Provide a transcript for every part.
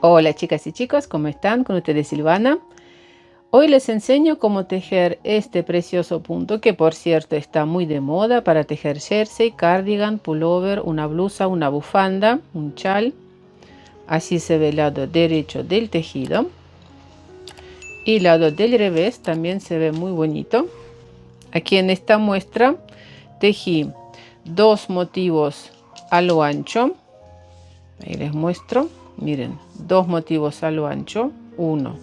Hola chicas y chicos, ¿cómo están? Con ustedes Silvana. Hoy les enseño cómo tejer este precioso punto que por cierto está muy de moda para tejer jersey, cardigan, pullover, una blusa, una bufanda, un chal. Así se ve el lado derecho del tejido. Y el lado del revés también se ve muy bonito. Aquí en esta muestra tejí dos motivos a lo ancho. Ahí les muestro. Miren, dos motivos a lo ancho. 1,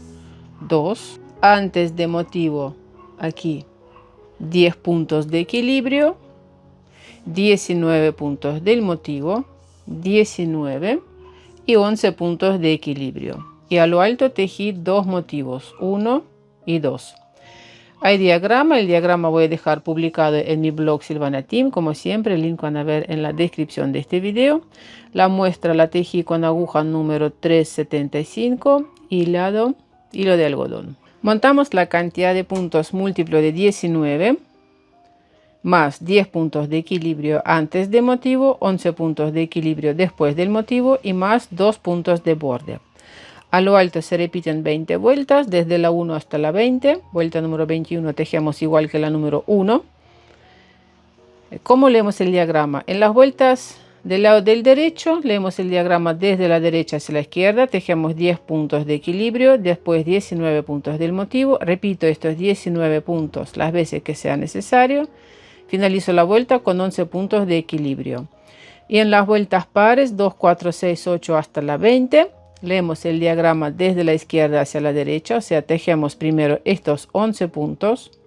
2. Antes de motivo, aquí 10 puntos de equilibrio, 19 puntos del motivo, 19 y 11 puntos de equilibrio. Y a lo alto tejí dos motivos, 1 y 2. Hay diagrama, el diagrama voy a dejar publicado en mi blog Silvana Team, como siempre, el link van a ver en la descripción de este video. La muestra la tejí con aguja número 375, hilo de algodón. Montamos la cantidad de puntos múltiplo de 19 más 10 puntos de equilibrio antes de motivo, 11 puntos de equilibrio después del motivo y más 2 puntos de borde. A lo alto se repiten 20 vueltas, desde la 1 hasta la 20. Vuelta número 21 tejemos igual que la número 1. ¿Cómo leemos el diagrama? En las vueltas del lado del derecho, leemos el diagrama desde la derecha hacia la izquierda, tejemos 10 puntos de equilibrio, después 19 puntos del motivo. Repito estos 19 puntos las veces que sea necesario. Finalizo la vuelta con 11 puntos de equilibrio. Y en las vueltas pares, 2, 4, 6, 8 hasta la 20. Leemos el diagrama desde la izquierda hacia la derecha, o sea, tejemos primero estos 11 puntos,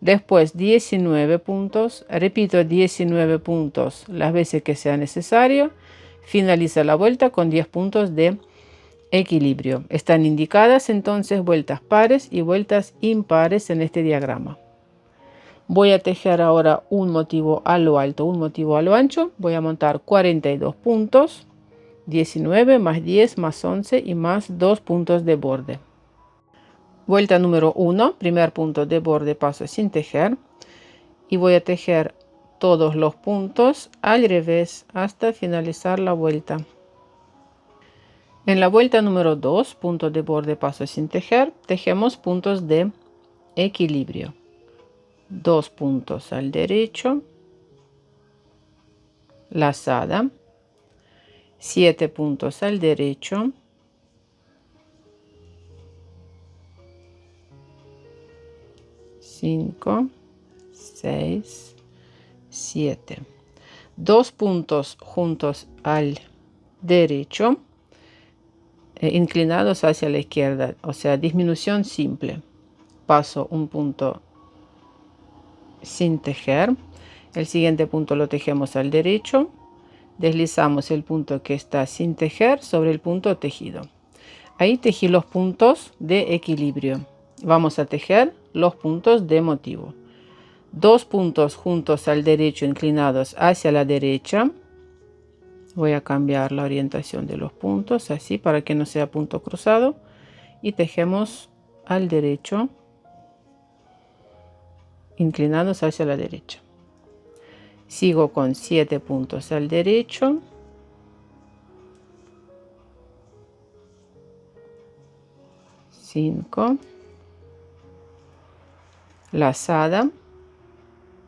después 19 puntos, repito 19 puntos las veces que sea necesario, finaliza la vuelta con 10 puntos de equilibrio. Están indicadas entonces vueltas pares y vueltas impares en este diagrama. Voy a tejer ahora un motivo a lo alto, un motivo a lo ancho. Voy a montar 42 puntos. 19 más 10 más 11 y más 2 puntos de borde. Vuelta número 1, primer punto de borde, paso sin tejer. Y voy a tejer todos los puntos al revés hasta finalizar la vuelta. En la vuelta número 2, punto de borde, paso sin tejer, tejemos puntos de equilibrio. 2 puntos al derecho, lazada. 7 puntos al derecho, 5, 6, 7. 2 puntos juntos al derecho, inclinados hacia la izquierda, o sea, disminución simple. Paso un punto sin tejer. El siguiente punto lo tejemos al derecho. Deslizamos el punto que está sin tejer sobre el punto tejido. Ahí tejí los puntos de equilibrio. Vamos a tejer los puntos de motivo. 2 puntos juntos al derecho inclinados hacia la derecha. Voy a cambiar la orientación de los puntos así para que no sea punto cruzado. Y tejemos al derecho inclinados hacia la derecha. Sigo con 7 puntos al derecho, 5, lazada,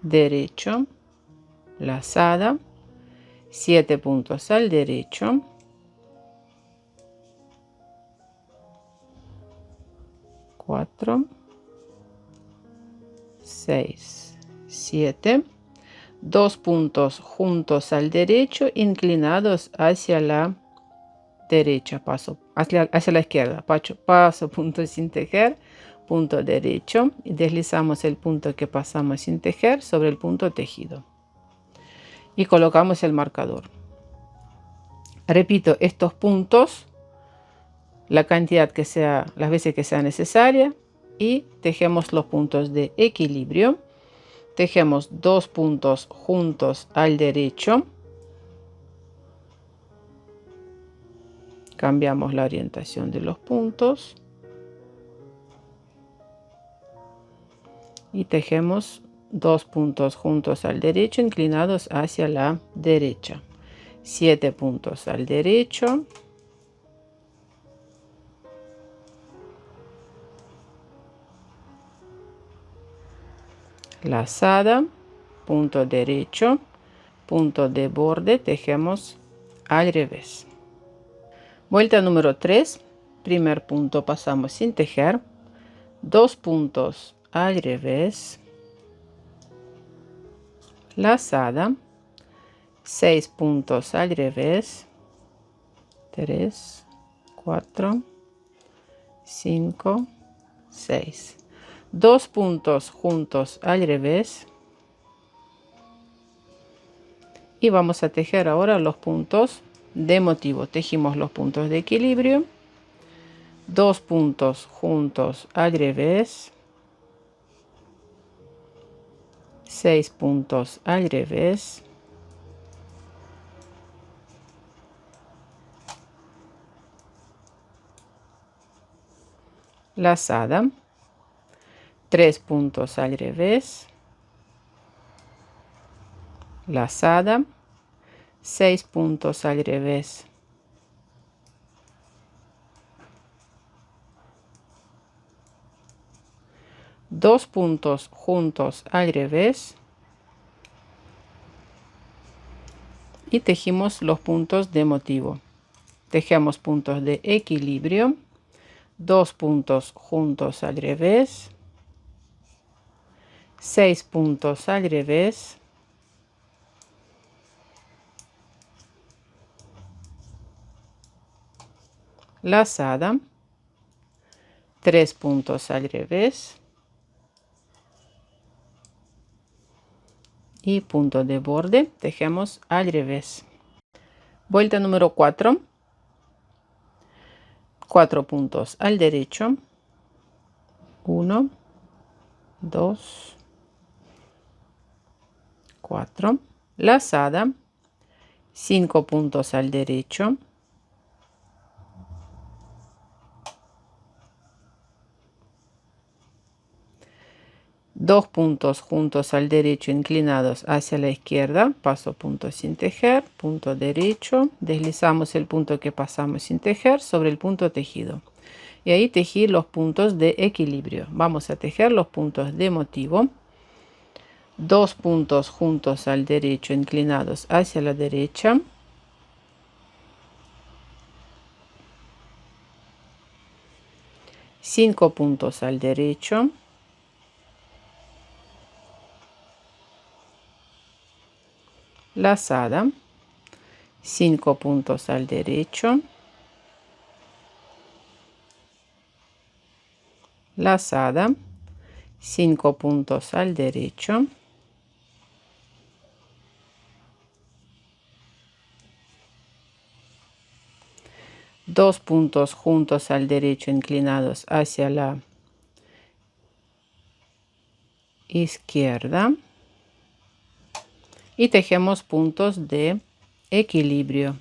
derecho, lazada, 7 puntos al derecho, 4, 6, 7. 2 puntos juntos al derecho inclinados hacia la derecha, paso hacia la izquierda, paso punto sin tejer, punto derecho y deslizamos el punto que pasamos sin tejer sobre el punto tejido y colocamos el marcador. Repito estos puntos la cantidad que sea, las veces que sea necesaria, y tejemos los puntos de equilibrio. Tejemos 2 puntos juntos al derecho. Cambiamos la orientación de los puntos. Y tejemos 2 puntos juntos al derecho inclinados hacia la derecha. 7 puntos al derecho. lazada, punto derecho, punto de borde, tejemos al revés. Vuelta número 3, primer punto pasamos sin tejer, 2 puntos al revés, lazada, 6 puntos al revés, 3, 4, 5, 6, 2 puntos juntos al revés y vamos a tejer ahora los puntos de motivo. Tejimos los puntos de equilibrio, 2 puntos juntos al revés, 6 puntos al revés, lazada, 3 puntos al revés, lazada, 6 puntos al revés, dos puntos juntos al revés y tejimos los puntos de motivo. Tejemos puntos de equilibrio, 2 puntos juntos al revés, 6 puntos al revés, lazada, 3 puntos al revés y punto de borde, tejemos al revés. Vuelta número 4, 4 puntos al derecho, 1, 2, 4, lazada, 5 puntos al derecho, 2 puntos juntos al derecho inclinados hacia la izquierda, paso punto sin tejer, punto derecho, deslizamos el punto que pasamos sin tejer sobre el punto tejido y ahí tejí los puntos de equilibrio. Vamos a tejer los puntos de motivo, 2 puntos juntos al derecho inclinados hacia la derecha, 5 puntos al derecho, lazada, 5 puntos al derecho, lazada, 5 puntos al derecho, dos puntos juntos al derecho inclinados hacia la izquierda y tejemos puntos de equilibrio,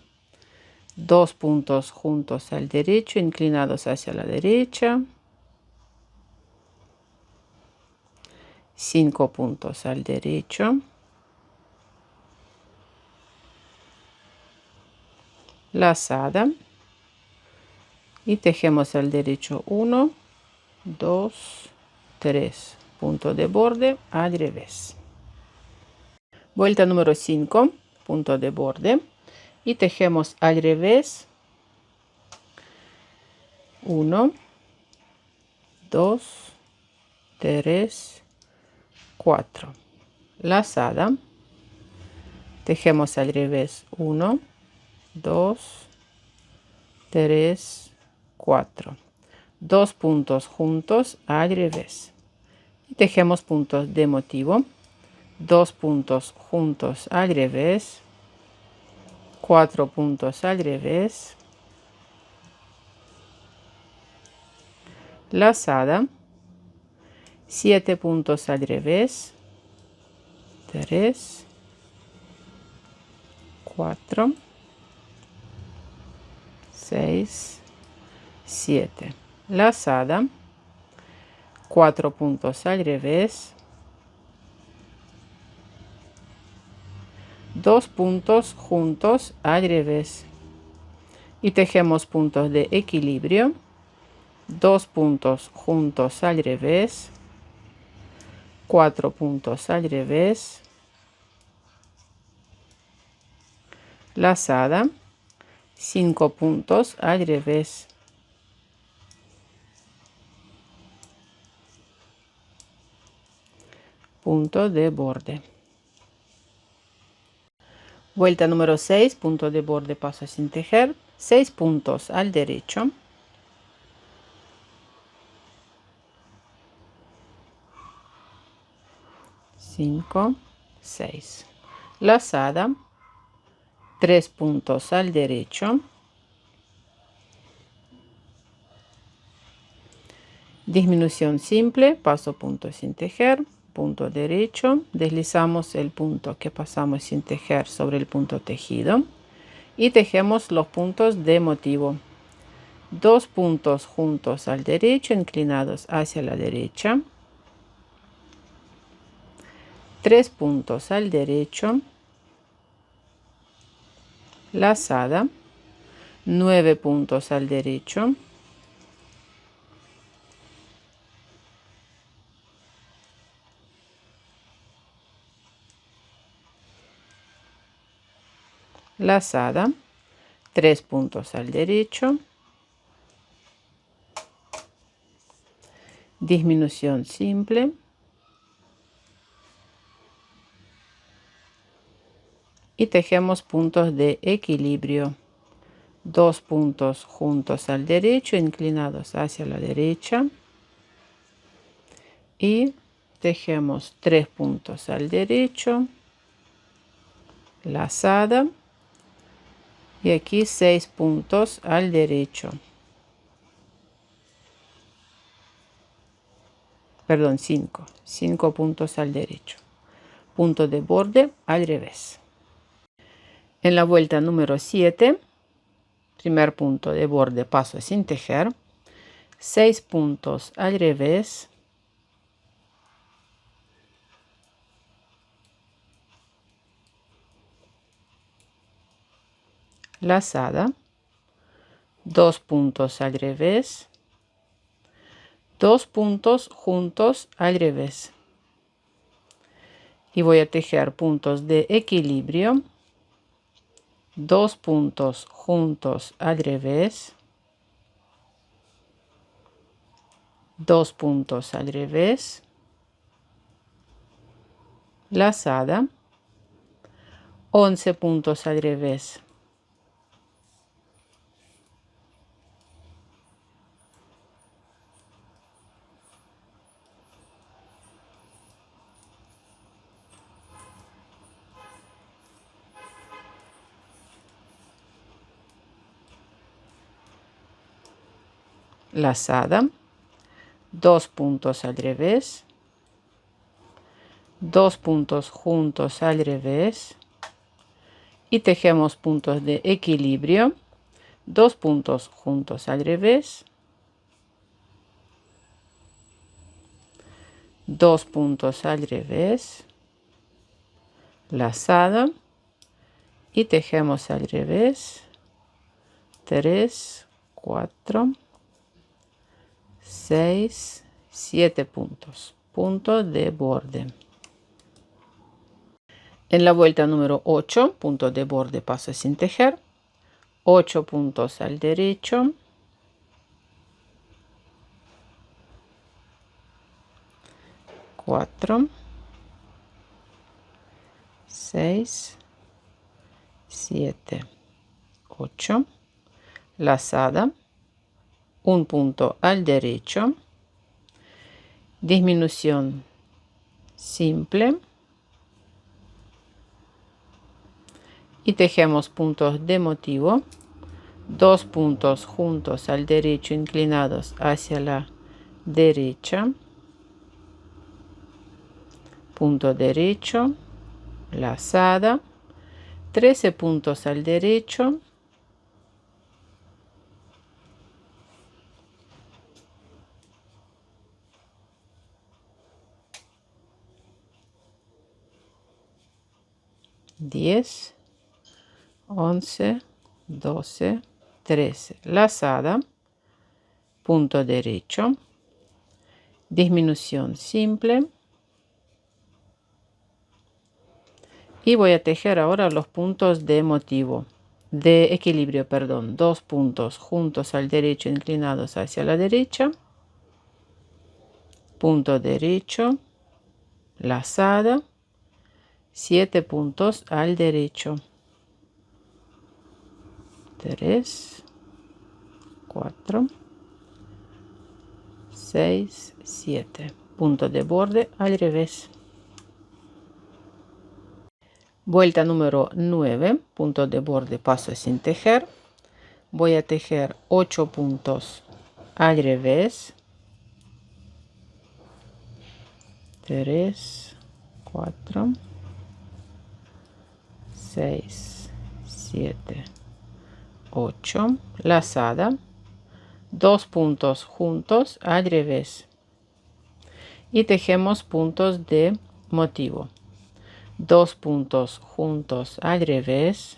2 puntos juntos al derecho inclinados hacia la derecha, 5 puntos al derecho, lazada y tejemos al derecho 1, 2, 3, punto de borde al revés. Vuelta número 5, punto de borde y tejemos al revés 1, 2, 3, 4, lazada, tejemos al revés 1, 2, 3, 4, 2 puntos juntos al revés y tejemos puntos de motivo, 2 puntos juntos al revés, 4 puntos al revés, lazada, 7 puntos al revés, 3, 4, 6, 7, lazada, 4 puntos al revés, 2 puntos juntos al revés y tejemos puntos de equilibrio, 2 puntos juntos al revés, 4 puntos al revés, lazada, 5 puntos al revés, punto de borde. Vuelta número 6, punto de borde, paso sin tejer, 6 puntos al derecho, cinco, 6, lazada, 3 puntos al derecho, disminución simple, paso punto sin tejer, punto derecho, deslizamos el punto que pasamos sin tejer sobre el punto tejido y tejemos los puntos de motivo. 2 puntos juntos al derecho, inclinados hacia la derecha, 3 puntos al derecho, lazada, 9 puntos al derecho, lazada, 3 puntos al derecho, disminución simple, y tejemos puntos de equilibrio. 2 puntos juntos al derecho, inclinados hacia la derecha, y tejemos 3 puntos al derecho, lazada, y aquí 6 puntos al derecho, perdón, 5 puntos al derecho, punto de borde al revés. En la vuelta número 7, primer punto de borde, paso sin tejer, 6 puntos al revés, lazada, 2 puntos al revés, 2 puntos juntos al revés, y voy a tejer puntos de equilibrio, 2 puntos juntos al revés, 2 puntos al revés, lazada, 11 puntos al revés, lazada, 2 puntos al revés, 2 puntos juntos al revés, y tejemos puntos de equilibrio, 2 puntos juntos al revés, 2 puntos al revés, lazada, y tejemos al revés, 3, 4, 6, 7 puntos, punto de borde. En la vuelta número 8, punto de borde, paso sin tejer, 8 puntos al derecho, 4, 6, 7, 8, lazada, 1 punto al derecho, disminución simple, y tejemos puntos de motivo, 2 puntos juntos al derecho, inclinados hacia la derecha, punto derecho, lazada, 13 puntos al derecho, diez, 11, 12, 13, lazada, punto derecho, disminución simple, Y voy a tejer ahora los puntos de motivo, de equilibrio, perdón. 2 puntos juntos al derecho inclinados hacia la derecha, punto derecho, lazada, 7 puntos al derecho, 3, 4, 6, 7, punto de borde al revés. Vuelta número 9, punto de borde, paso sin tejer. Voy a tejer 8 puntos al revés, 3, 4, 6, 7, 8, lazada, 2 puntos juntos al revés y tejemos puntos de motivo. 2 puntos juntos al revés,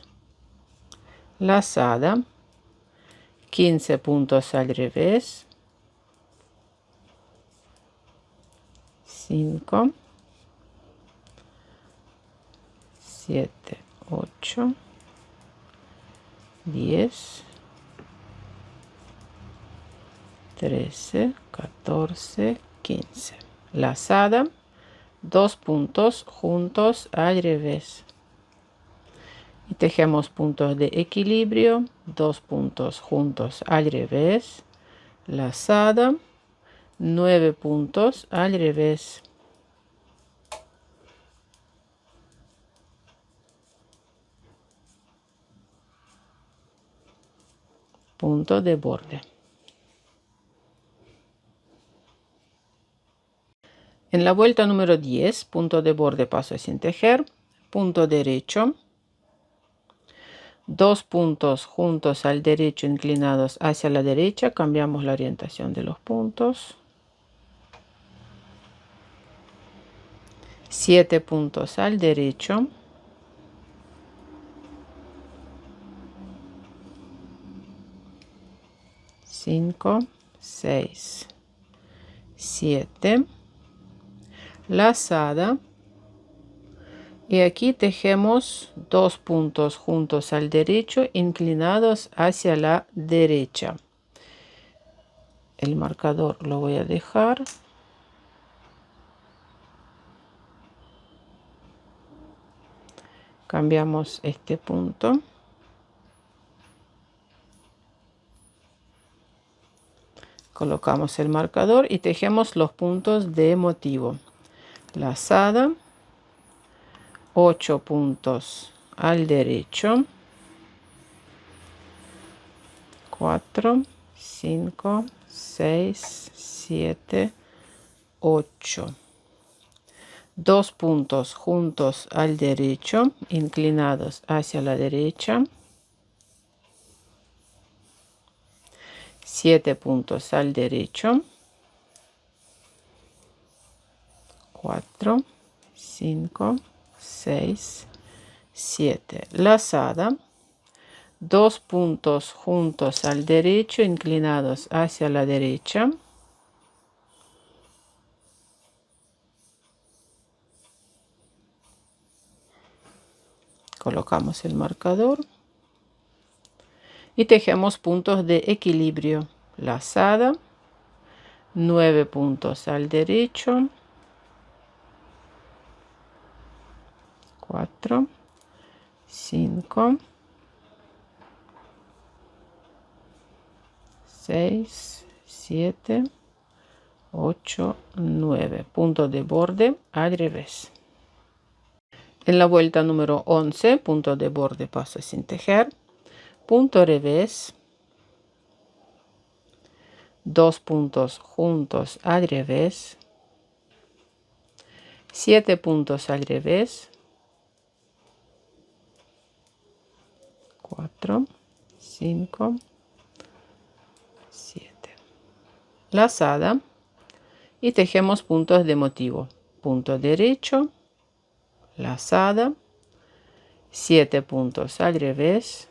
lazada, 15 puntos al revés, 5, 7, 8, 10, 13, 14, 15. Lazada, 2 puntos juntos al revés. Y tejemos puntos de equilibrio, 2 puntos juntos al revés, lazada, 9 puntos al revés. Punto de borde. En la vuelta número 10, punto de borde, paso sin tejer, punto derecho, 2 puntos juntos al derecho inclinados hacia la derecha, cambiamos la orientación de los puntos, 7 puntos al derecho, 5, 6, 7, lazada, y aquí tejemos 2 puntos juntos al derecho inclinados hacia la derecha. El marcador lo voy a dejar. Cambiamos este punto. Colocamos el marcador y tejemos los puntos de motivo. Lazada, 8 puntos al derecho, 4, 5, 6, 7, 8. 2 puntos juntos al derecho, inclinados hacia la derecha, 7 puntos al derecho, 4, 5, 6, 7. Lazada, 2 puntos juntos al derecho, inclinados hacia la derecha, colocamos el marcador y tejemos puntos de equilibrio. Lazada, 9 puntos al derecho, 4, 5, 6, 7, 8, 9. Punto de borde al revés. En la vuelta número 11, punto de borde, paso sin tejer, punto revés, 2 puntos juntos al revés, 7 puntos al revés, 4, 5, 7. Lazada y tejemos puntos de motivo. Punto derecho, lazada, 7 puntos al revés,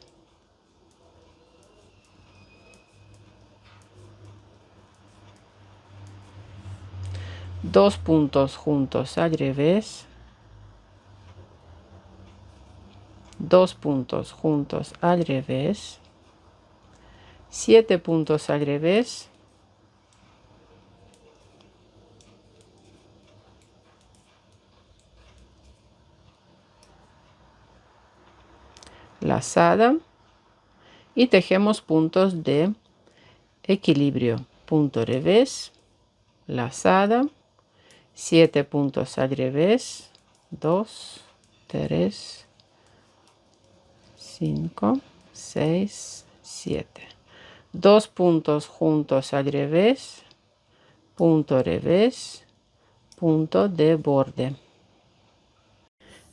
2 puntos juntos al revés, 2 puntos juntos al revés, 7 puntos al revés, lazada y tejemos puntos de equilibrio, punto revés, lazada, 7 puntos al revés, 2, 3, 5, 6, 7. 2 puntos juntos al revés, punto de borde.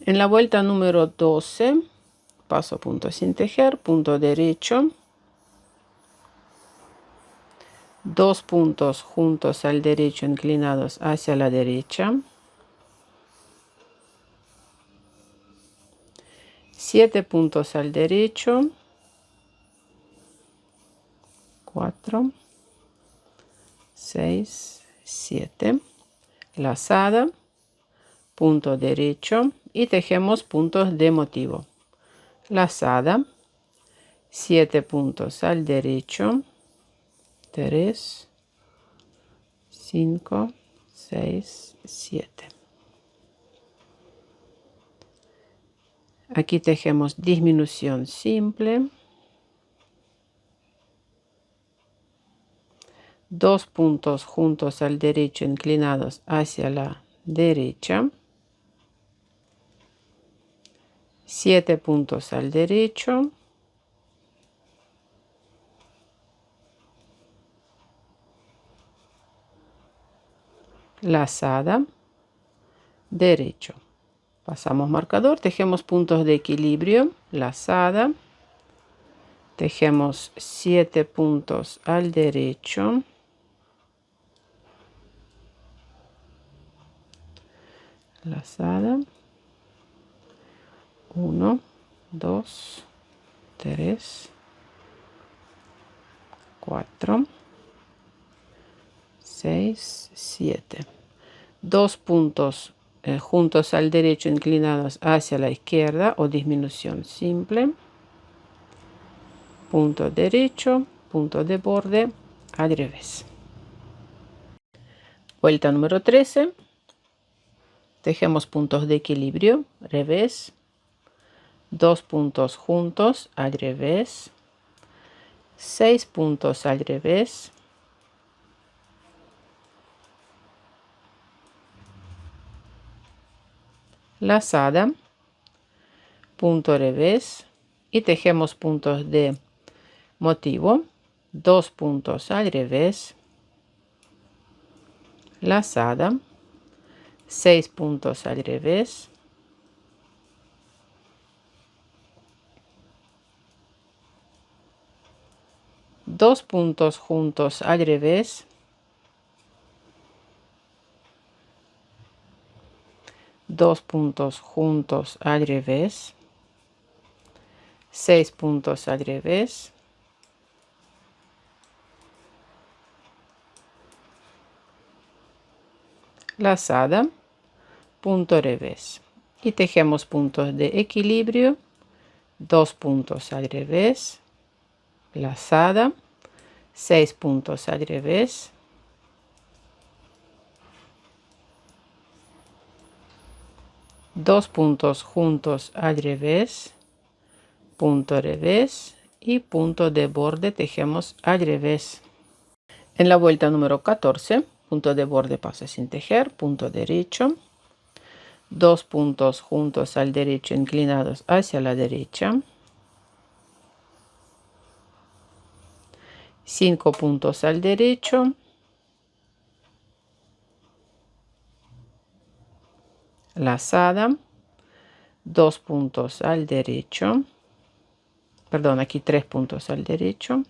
En la vuelta número 12, paso punto sin tejer, punto derecho, 2 puntos juntos al derecho inclinados hacia la derecha, 7 puntos al derecho, 4, 6, 7, lazada, punto derecho y tejemos puntos de motivo, lazada, 7 puntos al derecho, 3, 5, 6, 7. Aquí tejemos disminución simple, 2 puntos juntos al derecho inclinados hacia la derecha, 7 puntos al derecho, lazada, derecho. Pasamos marcador, tejemos puntos de equilibrio, lazada, tejemos 7 puntos al derecho, lazada, 1, 2, 3, 4, 6, 7. 2 puntos juntos al derecho inclinados hacia la izquierda o disminución simple, punto derecho, punto de borde al revés. Vuelta número 13, tejemos puntos de equilibrio, revés, 2 puntos juntos al revés, 6 puntos al revés, lazada, punto revés y tejemos puntos de motivo, 2 puntos al revés, lazada, 6 puntos al revés, dos puntos juntos al revés, dos puntos juntos al revés, 6 puntos al revés, lazada, punto revés y tejemos puntos de equilibrio, 2 puntos al revés, lazada, 6 puntos al revés, dos puntos juntos al revés, punto revés y punto de borde tejemos al revés. En la vuelta número 14, punto de borde pasa sin tejer, punto derecho, 2 puntos juntos al derecho inclinados hacia la derecha, 5 puntos al derecho, lazada, 2 puntos al derecho, perdón, aquí 3 puntos al derecho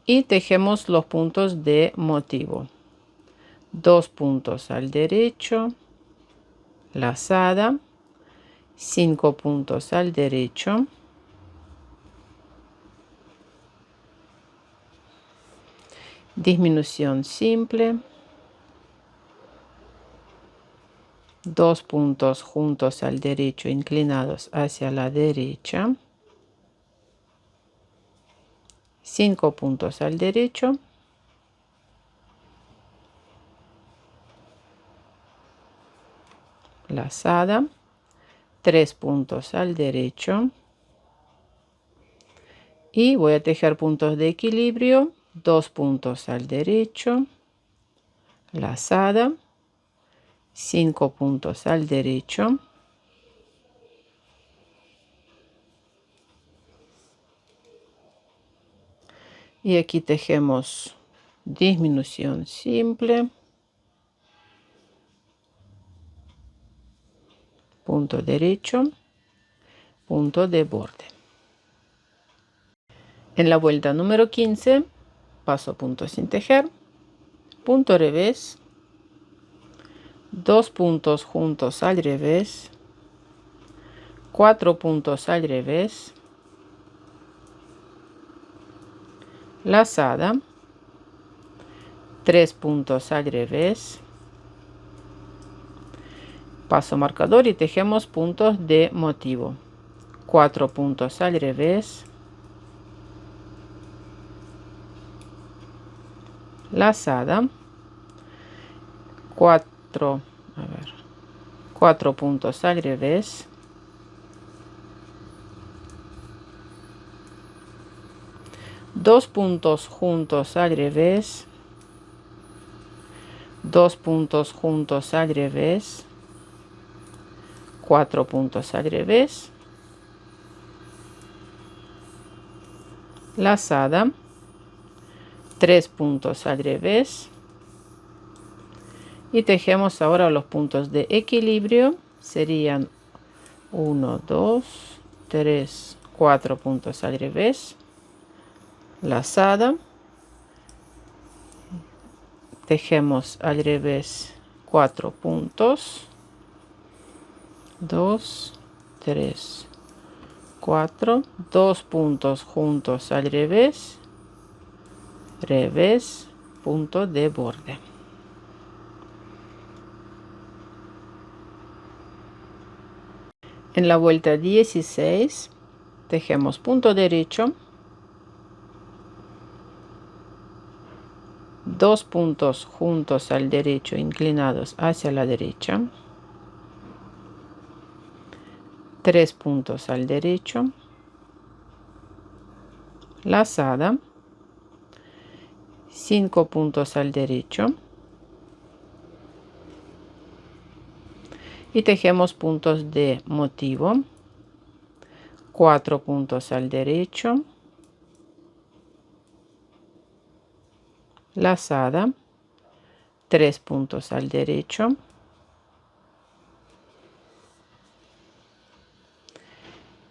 y tejemos los puntos de motivo, 2 puntos al derecho, lazada, 5 puntos al derecho, disminución simple, 2 puntos juntos al derecho inclinados hacia la derecha, 5 puntos al derecho, lazada, 3 puntos al derecho y voy a tejer puntos de equilibrio, 2 puntos al derecho, lazada, 5 puntos al derecho, y aquí tejemos disminución simple, punto derecho, punto de borde. En la vuelta número 15 paso punto sin tejer, punto revés, 2 puntos juntos al revés, 4 puntos al revés, lazada, 3 puntos al revés, paso marcador y tejemos puntos de motivo, 4 puntos al revés, lazada, 4 puntos al revés, dos puntos juntos al revés, 2 puntos juntos al revés, 4 puntos al revés, lazada, 3 puntos al revés y tejemos ahora los puntos de equilibrio, serían 1, 2, 3, 4 puntos al revés, lazada, tejemos al revés 4 puntos, 2, 3, 4, 2 puntos juntos al revés, revés, punto de borde. En la vuelta 16 tejemos punto derecho, 2 puntos juntos al derecho inclinados hacia la derecha, 3 puntos al derecho, lazada, 5 puntos al derecho y tejemos puntos de motivo, 4 puntos al derecho, lazada, 3 puntos al derecho,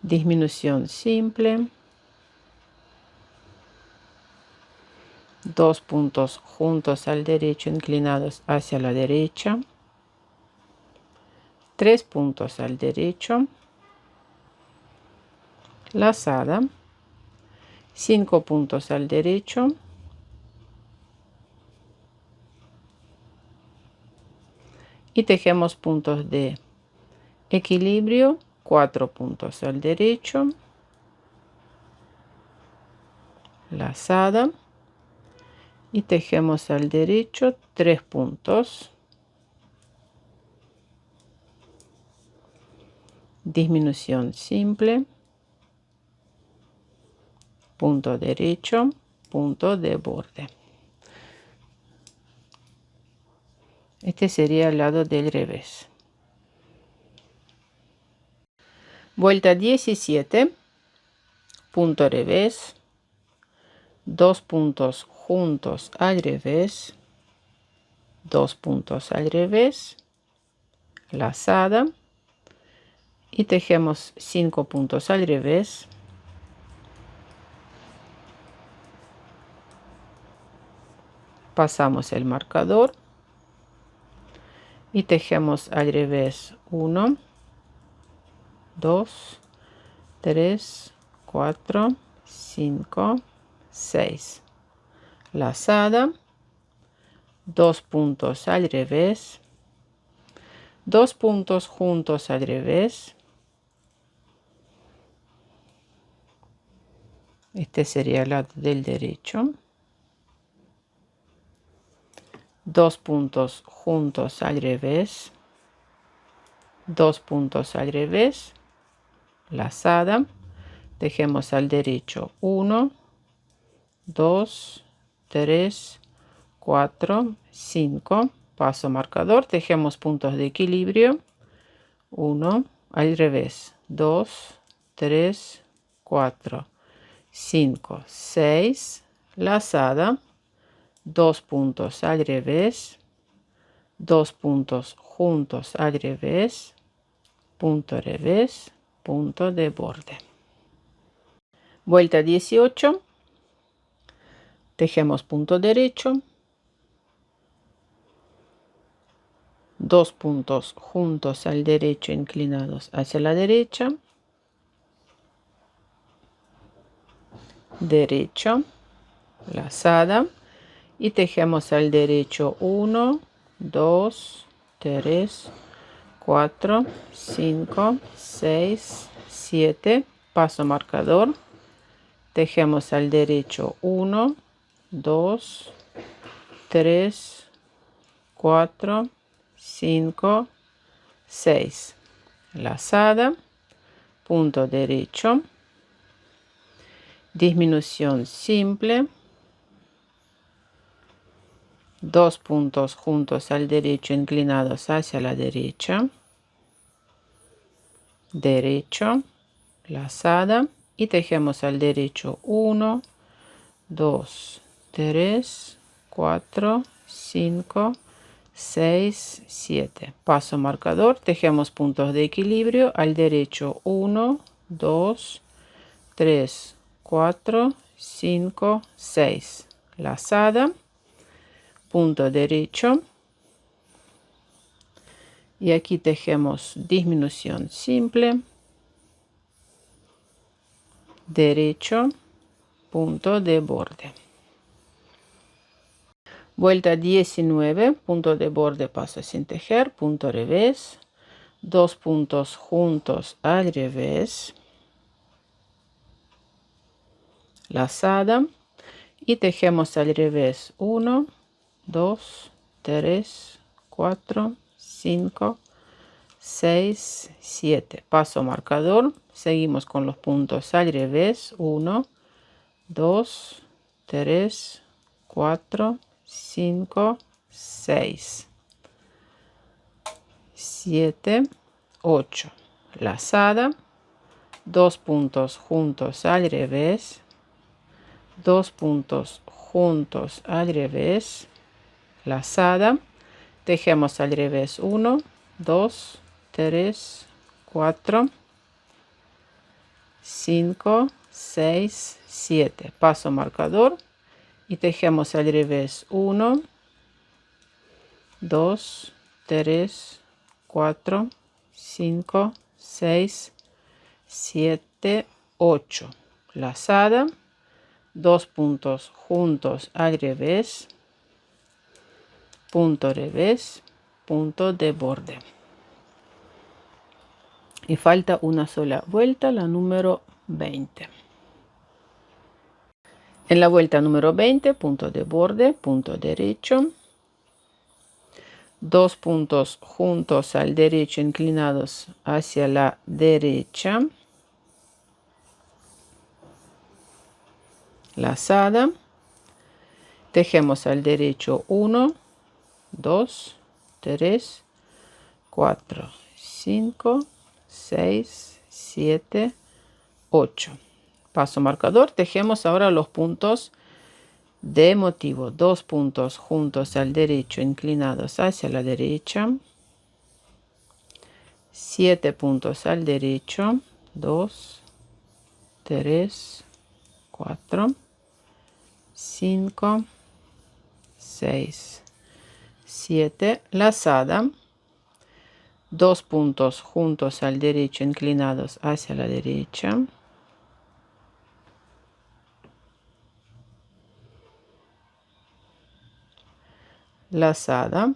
disminución simple, 2 puntos juntos al derecho inclinados hacia la derecha, 3 puntos al derecho, lazada, 5 puntos al derecho, y tejemos puntos de equilibrio, 4 puntos al derecho, lazada, y tejemos al derecho 3 puntos, disminución simple, punto derecho, punto de borde. Este sería el lado del revés. Vuelta 17, punto revés, 2 puntos juntos al revés, 2 puntos al revés, lazada, y tejemos 5 puntos al revés, pasamos el marcador y tejemos al revés 1, 2, 3, 4, 5, 6, lazada, 2 puntos al revés, 2 puntos juntos al revés. Este sería el lado del derecho. 2 puntos juntos al revés. 2 puntos al revés. Lazada. Tejemos al derecho 1, 2, 3, 4, 5. Paso marcador. Tejemos puntos de equilibrio. 1 al revés. 2, 3, 4, 5, 6. Lazada. 2 puntos al revés. 2 puntos juntos al revés. Punto revés. Punto de borde. Vuelta 18. Tejemos punto derecho. 2 puntos juntos al derecho inclinados hacia la derecha. Derecho. Lazada. Y tejemos al derecho 1, 2, 3, 4, 5, 6, 7. Paso marcador. Tejemos al derecho 1, 2, 3, 4, 5, 6. Lazada. Punto derecho. Disminución simple. 2 puntos juntos al derecho inclinados hacia la derecha. Derecho. Lazada. Y tejemos al derecho 1, 2, 3, 4, 5, 6, 7. Paso marcador. Tejemos puntos de equilibrio al derecho 1, 2, 3, 4, 5, 6. Lazada. Punto derecho. Y aquí tejemos disminución simple. Derecho. Punto de borde. Vuelta 19. Punto de borde, paso sin tejer. Punto revés. 2 puntos juntos al revés. Lazada. Y tejemos al revés 1, 2, 3, 4, 5, 6, 7. Paso marcador. Seguimos con los puntos al revés. 1, 2, 3, 4, 5, 6, 7, 8. Lazada. 2 puntos juntos al revés. 2 puntos juntos al revés. Lazada. Tejemos al revés 1, 2, 3, 4, 5, 6, 7. Paso marcador. Y tejemos al revés 1, 2, 3, 4, 5, 6, 7, 8. Lazada. 2 puntos juntos al revés. Punto revés. Punto de borde. Y falta una sola vuelta, la número 20. En la vuelta número 20, punto de borde, punto derecho. 2 puntos juntos al derecho inclinados hacia la derecha. Lazada. Tejemos al derecho 1, 2, 3, 4, 5, 6, 7, 8. Paso marcador. Tejemos ahora los puntos de motivo. 2 puntos juntos al derecho inclinados hacia la derecha. 7 puntos al derecho. 2, 3, 4, 5, 6, 7. Lazada. 2 puntos juntos al derecho inclinados hacia la derecha. Lazada.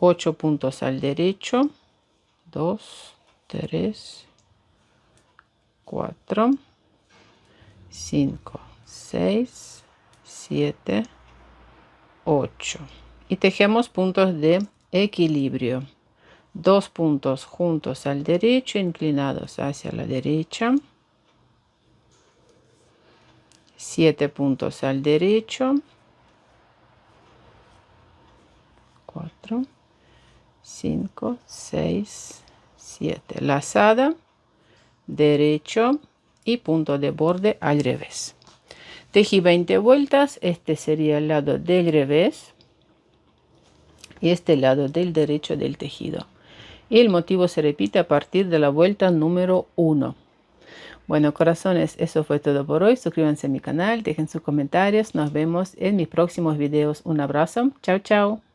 8 puntos al derecho, 2, 3, 4, 5, 6, 7, 8 y tejemos puntos de equilibrio. 2 puntos juntos al derecho, inclinados hacia la derecha. 7 puntos al derecho. 4, 5, 6, 7. Lazada, derecho y punto de borde al revés. Tejí 20 vueltas. Este sería el lado del revés y este lado del derecho del tejido. Y el motivo se repite a partir de la vuelta número 1. Bueno, corazones, eso fue todo por hoy. Suscríbanse a mi canal, dejen sus comentarios. Nos vemos en mis próximos videos. Un abrazo. Chao, chao.